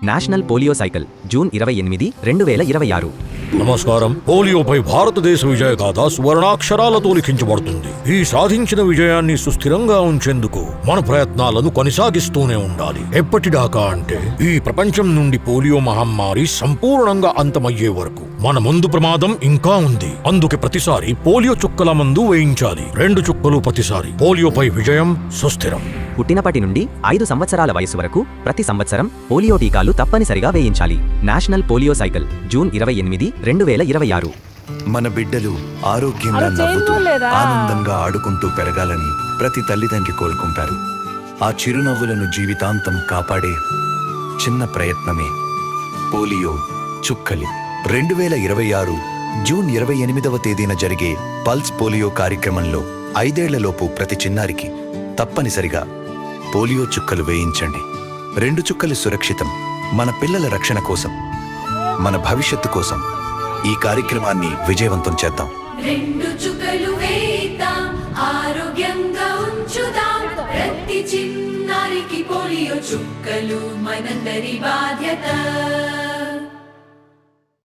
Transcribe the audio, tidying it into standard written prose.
National polio cycle June 28, 2026. నమస్కారం. పోలియోపై భారతదేశ విజయగాథ సువర్ణాక్షరాలతో లిఖించబడుతుంది. ఈ సాధించిన విజయాన్ని సుస్థిరంగా ఉంచేందుకు మన ప్రయత్నాలను కొనసాగిస్తూనే ఉండాలి. ఎప్పటిదాకా అంటే ఈ ప్రపంచం నుండి పోలియో మహమ్మారి సంపూర్ణంగా అంతమయ్యే వరకు. మన ముందు ప్రమాదం ఇంకా ఉంది. అందుకే ప్రతిసారి పోలియో చుక్కల మందు వేయించాలి. 2 చుక్కలు ప్రతిసారి. పోలియోపై విజయం సుస్థిరం. పుట్టినప్పటి నుండి 5 సంవత్సరాల వయసు వరకు ప్రతి సంవత్సరం పోలియో టీకాలు తప్పనిసరిగా వేయించాలి. National polio cycle June 28, 2026. మన బిడ్డలు ఆరోగ్యంగా నవ్వుతూ ఆనందంగా ఆడుకుంటూ పెరగాలని ప్రతి తల్లిదండ్రి కోరుకుంటారు. ఆ చిరునవ్వులను జీవితాంతం కాపాడే చిన్న ప్రయత్నమే పోలియో చుక్కలు. 2026 జూన్ 28వ తేదీన జరిగే పల్స్ పోలియో కార్యక్రమంలో 5 ఏళ్లలోపు ప్రతి చిన్నారికి తప్పనిసరిగా పోలియో చుక్కలు వేయించండి. 2 చుక్కలు సురక్షితం. మన పిల్లల రక్షణ కోసం, మన భవిష్యత్తు కోసం ఈ కార్యక్రమాన్ని విజయవంతం చేద్దాం. 2 చుక్కలు వేద్దాం, ఆరోగ్యంగా ఉంచుదాం. ప్రతి చిన్నారికి పోలియో చుక్కలు మనందరి బాధ్యత.